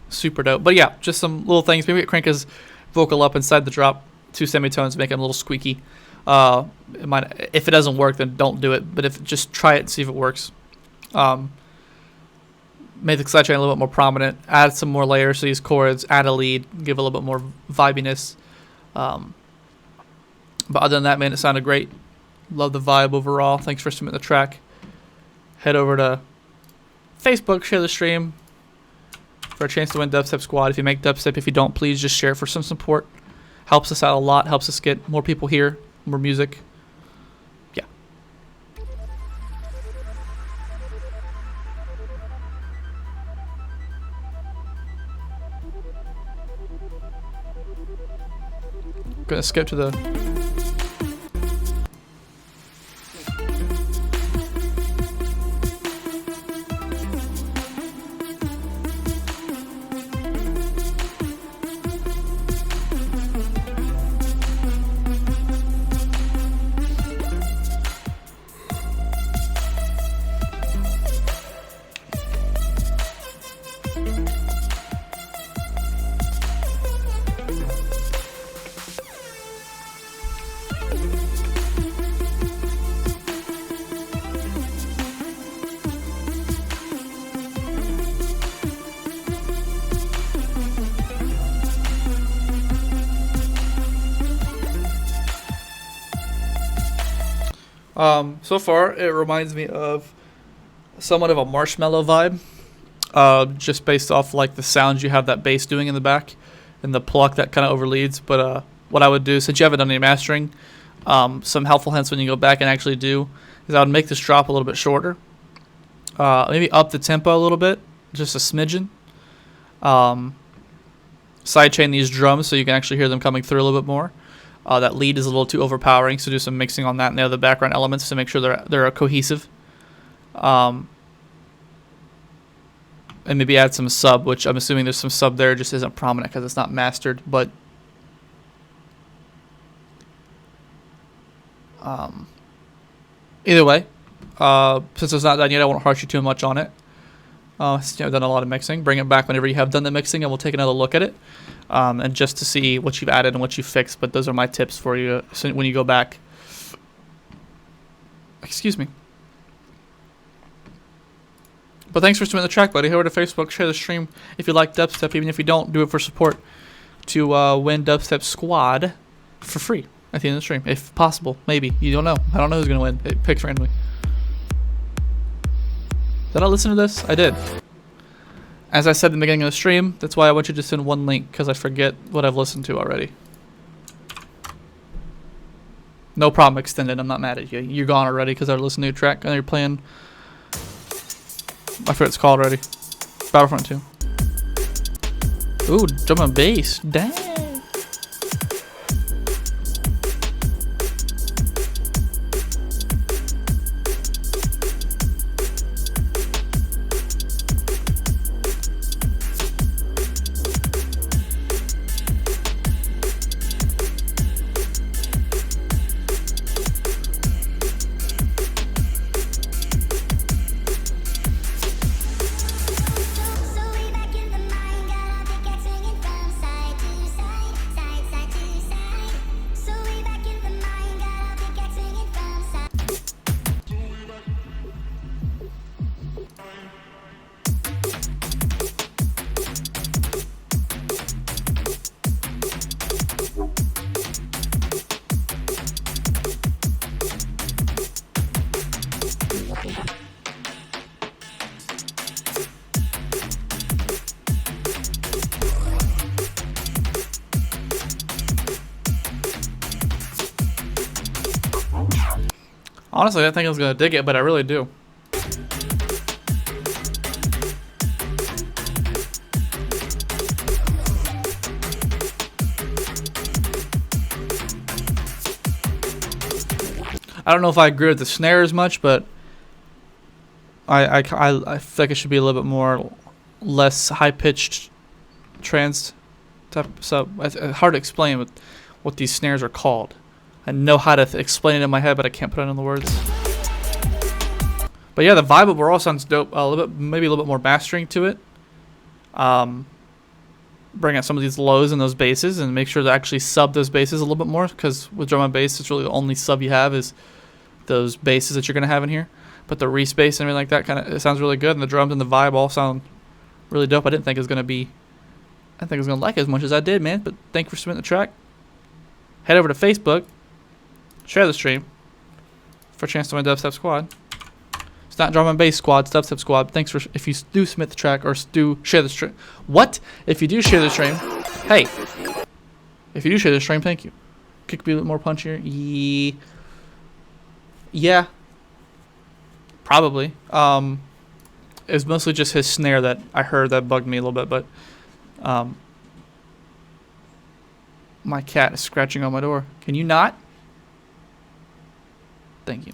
super dope. But yeah, just some little things. Maybe crank his vocal up inside the drop, 2 semitones, make him a little squeaky. If it doesn't work, then don't do it. But just try it and see if it works. Make the sidechain a little bit more prominent. Add some more layers to these chords. Add a lead. Give a little bit more vibiness. But other than that, man, it sounded great. Love the vibe overall. Thanks for submitting the track. Head over to Facebook, share the stream for a chance to win Dubstep Squad. If you make dubstep, if you don't, please just share it for some support. Helps us out a lot. Helps us get more people here, more music. Yeah. Gonna skip to the so far, it reminds me of somewhat of a Marshmallow vibe, just based off like the sounds you have that bass doing in the back, and the pluck that kind of overleads. But what I would do, since you haven't done any mastering, some helpful hints when you go back and actually do, is I would make this drop a little bit shorter, maybe up the tempo a little bit, just a smidgen. Sidechain these drums so you can actually hear them coming through a little bit more. That lead is a little too overpowering, so do some mixing on that and the other background elements to make sure they're cohesive. And maybe add some sub, which I'm assuming there's some sub there, just isn't prominent because it's not mastered. But either way, since it's not done yet, I won't harsh you too much on it. Since I've done a lot of mixing, bring it back whenever you have done the mixing, and we'll take another look at it, and just to see what you've added and what you've fixed. But those are my tips for you when you go back. Excuse me. But thanks for submitting the track, buddy. Head over to Facebook, share the stream if you like dubstep. Even if you don't, do it for support to win Dubstep Squad for free at the end of the stream, if possible. Maybe. You don't know. I don't know who's going to win. It picks randomly. Did I listen to this? I did. As I said in the beginning of the stream, that's why I want you to send one link, because I forget what I've listened to already. No problem, Extended. I'm not mad at you. You're gone already because I listened to your track and you're playing... I forget what it's called already. Battlefront 2. Ooh, drum and bass. Dang. Honestly, I didn't think I was going to dig it, but I really do. I don't know if I agree with the snare as much, but I feel like it should be a little bit more, less high-pitched trans type. So it's hard to explain what these snares are called. I know how to explain it in my head, but I can't put it in the words. But yeah, the vibe overall sounds dope. A little bit, maybe a little bit more mastering to it. Bring out some of these lows and those basses, and make sure to actually sub those basses a little bit more. Because with drum and bass, it's really the only sub you have is those basses that you're gonna have in here. But the Reese bass and everything like that, it sounds really good, and the drums and the vibe all sound really dope. I didn't think it was gonna be. I didn't think I was gonna like it as much as I did, man. But thank you for submitting the track. Head over to Facebook. Share the stream for a chance to win Dubstep Squad. It's not Drum and Bass Squad, it's Dubstep Squad. Thanks for if you do submit the track or do share the stream. What? If you do share the stream, hey. If you do share the stream, thank you. Could be a little more punchier. Yeah. Probably. It was mostly just his snare that I heard that bugged me a little bit, but my cat is scratching on my door. Can you not? Thank you.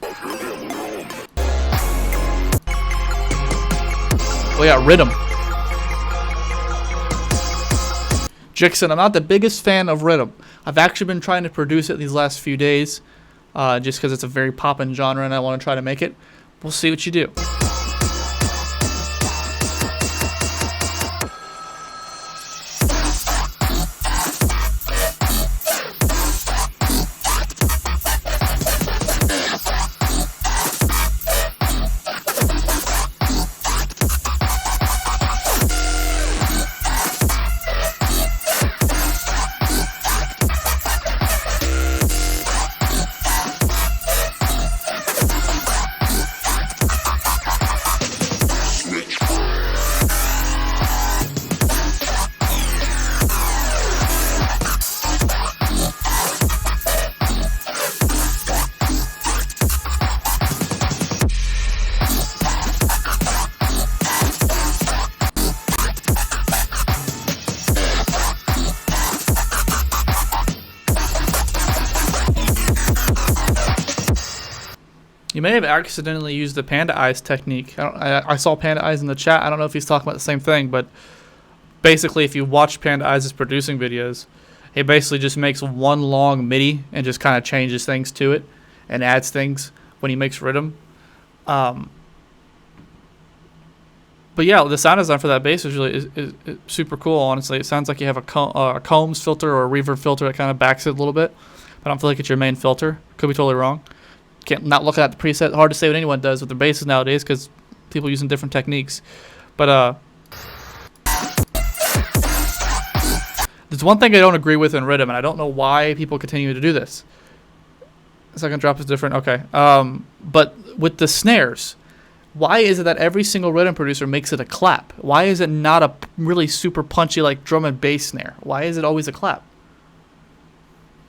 Oh yeah, Rhythm. Jixon, I'm not the biggest fan of Rhythm. I've actually been trying to produce it these last few days, just because it's a very poppin' genre and I want to try to make it. We'll see what you do. You may have accidentally used the Panda Eyes technique. I saw Panda Eyes in the chat. I don't know if he's talking about the same thing, but basically, if you watch Panda Eyes' producing videos, he basically just makes one long MIDI and just kind of changes things to it and adds things when he makes rhythm. But yeah, the sound design for that bass is really is super cool. Honestly, it sounds like you have a Combs filter or a reverb filter that kind of backs it a little bit. I don't feel like it's your main filter. Could be totally wrong. Not looking at the preset. Hard to say what anyone does with their basses nowadays because people using different techniques. But there's one thing I don't agree with in rhythm, and I don't know why people continue to do this. Second drop is different. Okay. But with the snares, why is it that every single rhythm producer makes it a clap? Why is it not a really super punchy like drum and bass snare? Why is it always a clap?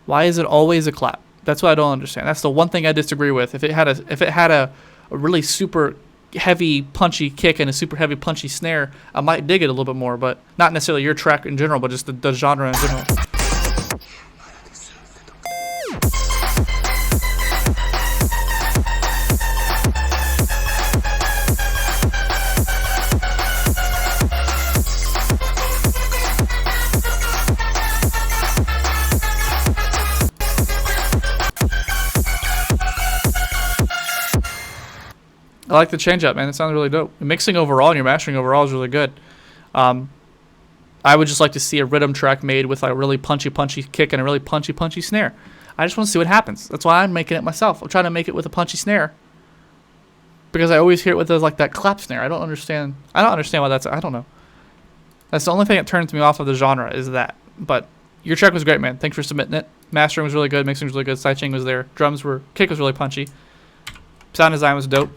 Why is it always a clap? That's what I don't understand. That's the one thing I disagree with. If it had a really super heavy punchy kick and a super heavy punchy snare, I might dig it a little bit more, but not necessarily your track in general, but just the genre in general. I like the change up, man. It sounds really dope. The mixing overall and your mastering overall is really good. I would just like to see a rhythm track made with a really punchy kick and a really punchy snare. I just want to see what happens. That's why I'm making it myself. I'm trying to make it with a punchy snare because I always hear it with like that clap snare. I don't understand why that's. I don't know. That's the only thing that turns me off of the genre is that. But your track was great, man. Thanks for submitting it. Mastering was really good. Mixing was really good. Sidechain was there. Kick was really punchy. Sound design was dope.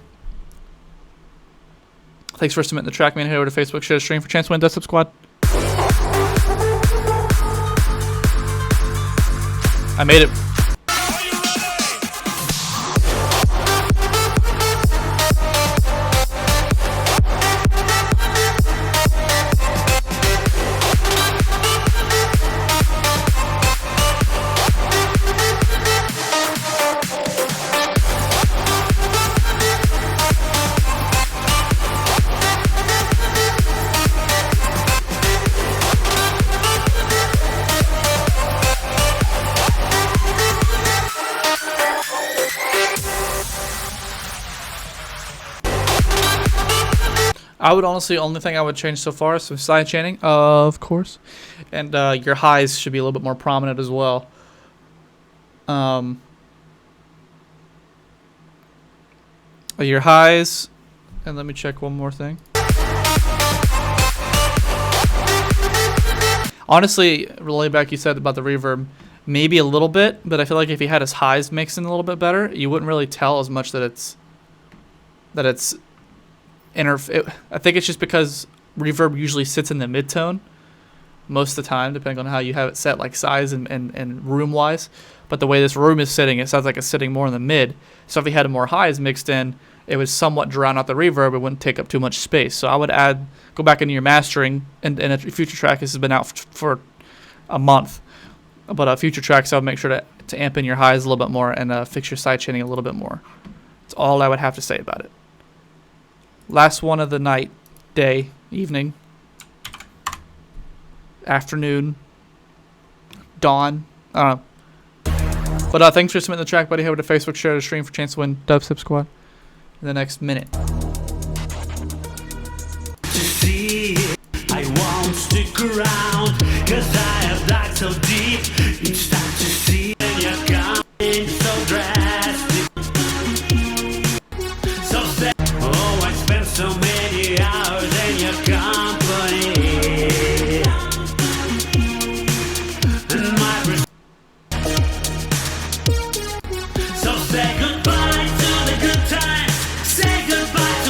Thanks for submitting the track, man. Head over to Facebook, share the stream for chance to win Dubstep Squad. I made it. I would honestly, only thing I would change so far is some side chaining, of course, and your highs should be a little bit more prominent as well. Your highs, and let me check one more thing. Honestly, relay back you said about the reverb, maybe a little bit, but I feel like if he had his highs mixed in a little bit better, you wouldn't really tell as much that it's I think it's just because reverb usually sits in the mid-tone most of the time, depending on how you have it set, like size and room-wise. But the way this room is sitting, it sounds like it's sitting more in the mid. So if you had more highs mixed in, it would somewhat drown out the reverb. It wouldn't take up too much space. So I would go back into your mastering, and a future track. This has been out for a month. But future tracks, I would make sure to amp in your highs a little bit more and fix your side chaining a little bit more. That's all I would have to say about it. Last one of the night, day, evening, afternoon, dawn. I don't know. But thanks for submitting the track, buddy. Head over to Facebook, share the stream for chance to win Dubstep Squad in the next minute. I won't stick around, 'cause I have died so deep. It's time to see when you're coming so drastic. So sad. Oh, I spent so many hours in your company. And so say goodbye to the good times. Say goodbye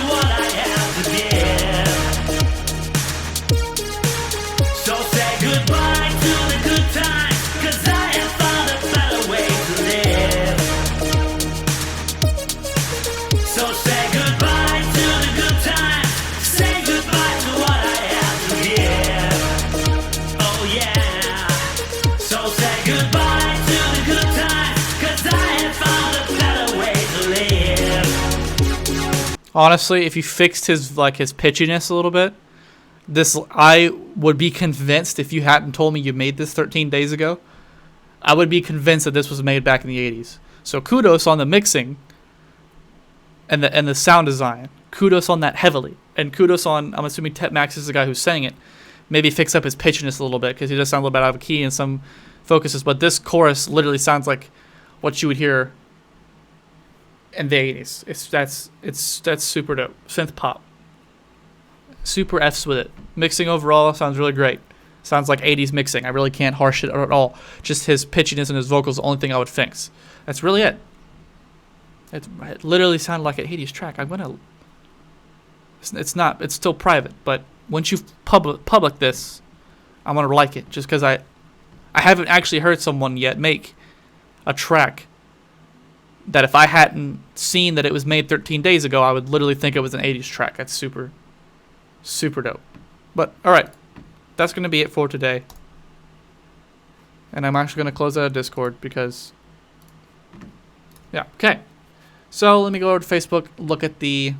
Honestly, if you fixed his pitchiness a little bit, this I would be convinced if you hadn't told me you made this 13 days ago. I would be convinced that this was made back in the 80s. So kudos on the mixing and the sound design. Kudos on that heavily. And kudos on, I'm assuming Tep Max is the guy who's saying it. Maybe fix up his pitchiness a little bit because he does sound a little bit out of key in some focuses. But this chorus literally sounds like what you would hear in the 80s. That's super dope. Synth pop. Super F's with it. Mixing overall sounds really great. Sounds like 80s mixing. I really can't harsh it at all. Just his pitchiness and his vocals is the only thing I would fix. That's really it. It literally sounded like an 80s track. I'm gonna. It's not. It's still private. But once you public this, I'm gonna like it. Just because I haven't actually heard someone yet make a track that if I hadn't seen that it was made 13 days ago, I would literally think it was an 80s track. That's super dope. But all right, that's gonna be it for today. And I'm actually gonna close out of Discord because, yeah, okay. So let me go over to Facebook, look at the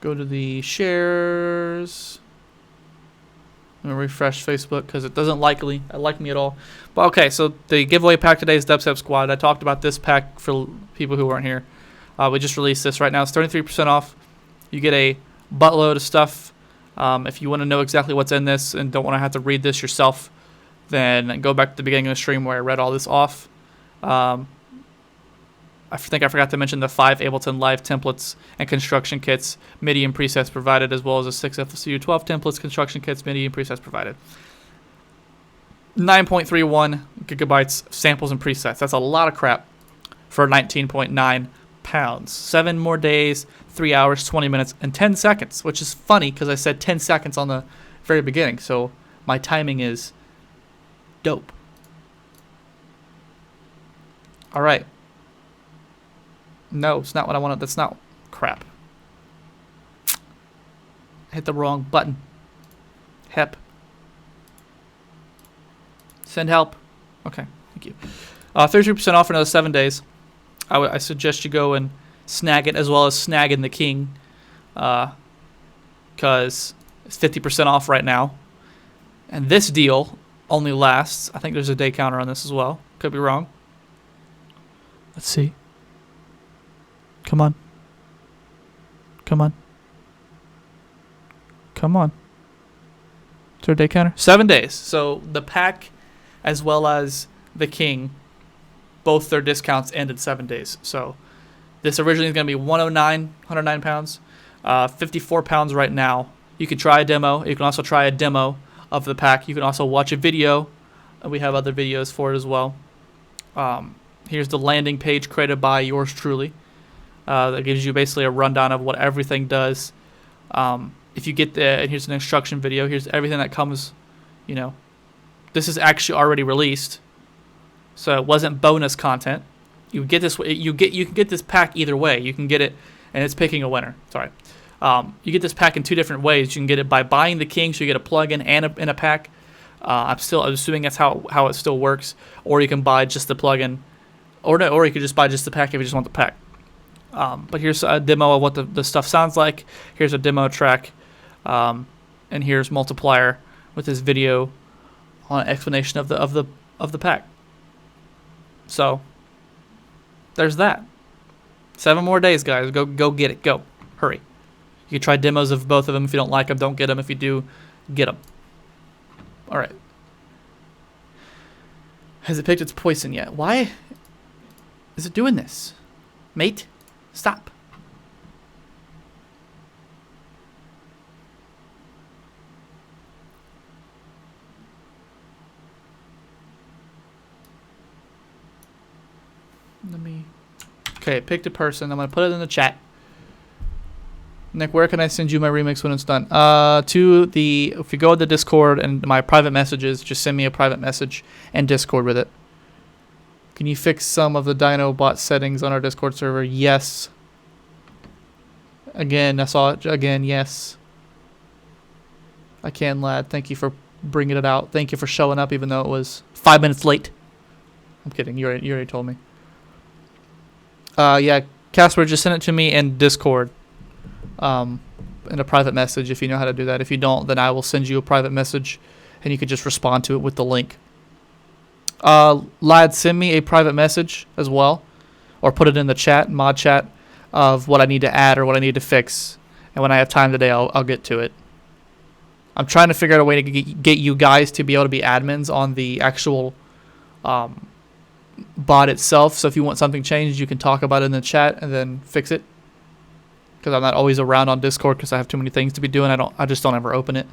go to the shares. I'm gonna refresh Facebook because it doesn't like me at all. But okay, so the giveaway pack today is Dubstep Squad. I talked about this pack for people who weren't here. We just released this right now. It's 33% off. You get a buttload of stuff. If you want to know exactly what's in this and don't want to have to read this yourself, then go back to the beginning of the stream where I read all this off. I think I forgot to mention the 5 Ableton Live templates and construction kits, MIDI and presets provided, as well as the 6 FSU 12 templates, construction kits, MIDI and presets provided. 9.31 gigabytes of samples and presets. That's a lot of crap for 19.9 pounds. 7 more days, 3 hours, 20 minutes, and 10 seconds, which is funny because I said 10 seconds on the very beginning, so my timing is dope. All right. No, it's not what I wanted. That's not crap. I hit the wrong button. Help. Send help. Okay, thank you. 33% off for another 7 days. I suggest you go and snag it as well as snagging the king, because it's 50% off right now. And this deal only lasts, I think there's a day counter on this as well. Could be wrong. Let's see. Come on. Come on. Come on. Is there a day counter? 7 days. So the pack as well as the king, both their discounts end in 7 days. So this originally is going to be 109 pounds, 54 pounds right now. You can try a demo. You can also try a demo of the pack. You can also watch a video. We have other videos for it as well. Here's the landing page created by yours truly. That gives you basically a rundown of what everything does. If you get the, and here's an instruction video. Here's everything that comes, this is actually already released. So it wasn't bonus content. You get this. You can get this pack either way. You can get it, and it's picking a winner. Sorry. You get this pack in 2 different ways. You can get it by buying the king, so you get a plugin and a pack. I'm assuming that's how it still works. Or you can buy just the plugin, or you could just buy just the pack if you just want the pack. But here's a demo of what the stuff sounds like. Here's a demo track, and here's Multiplier with his video on an explanation of the pack. So there's that. 7 more days, guys. Go get it. Go. Hurry. You can try demos of both of them. If you don't like them, don't get them. If you do, get them. All right. Has it picked its poison yet? Why is it doing this? Mate, stop. Okay, it picked a person. I'm going to put it in the chat. Nick, where can I send you my remix when it's done? If you go to the Discord and my private messages, just send me a private message and Discord with it. Can you fix some of the Dinobot settings on our Discord server? Yes. Again, I saw it again. Yes. I can, lad. Thank you for bringing it out. Thank you for showing up even though it was 5 minutes late. I'm kidding. You already told me. Yeah, Casper, just send it to me in Discord, in a private message if you know how to do that. If you don't, then I will send you a private message, and you can just respond to it with the link. Lad, send me a private message as well, or put it in the chat, mod chat, of what I need to add or what I need to fix, and when I have time today, I'll get to it. I'm trying to figure out a way to get you guys to be able to be admins on the actual bot itself. So if you want something changed, you can talk about it in the chat and then fix it. Because I'm not always around on Discord because I have too many things to be doing. I just don't ever open it.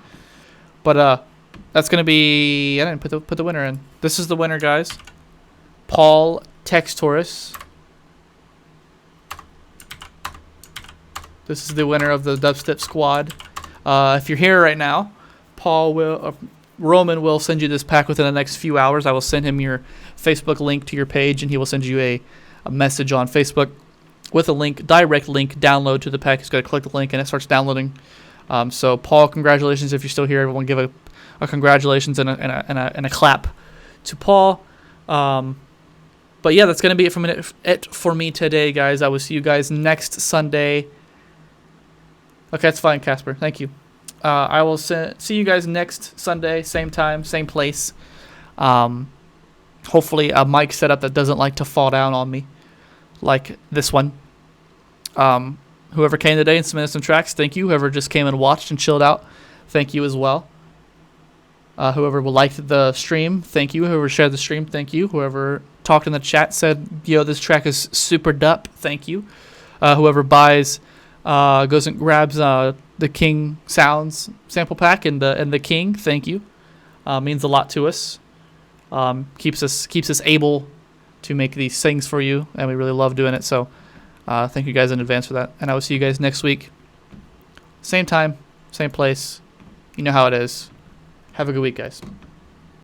But that's gonna be. I didn't put the winner in. This is the winner, guys. Paul Textorus. This is the winner of the Dubstep squad. If you're here right now, Roman will send you this pack within the next few hours. I will send him your Facebook link to your page, and he will send you a message on Facebook with a link, direct link, download to the pack. He's got to click the link, and it starts downloading. So, Paul, congratulations if you're still here. Everyone give a congratulations and a clap to Paul. But yeah, that's going to be it for me today, guys. I will see you guys next Sunday. Okay, that's fine, Casper. Thank you. I will see you guys next Sunday, same time, same place. Hopefully a mic setup that doesn't like to fall down on me, like this one. Whoever came today and submitted some tracks, thank you. Whoever just came and watched and chilled out, thank you as well. Whoever liked the stream, thank you. Whoever shared the stream, thank you. Whoever talked in the chat said, yo, this track is super dup, thank you. Whoever buys... goes and grabs the King Sounds sample pack and the King. Thank you. Means a lot to us. Keeps us able to make these things for you, and we really love doing it. So thank you guys in advance for that. And I will see you guys next week. Same time, same place. You know how it is. Have a good week, guys.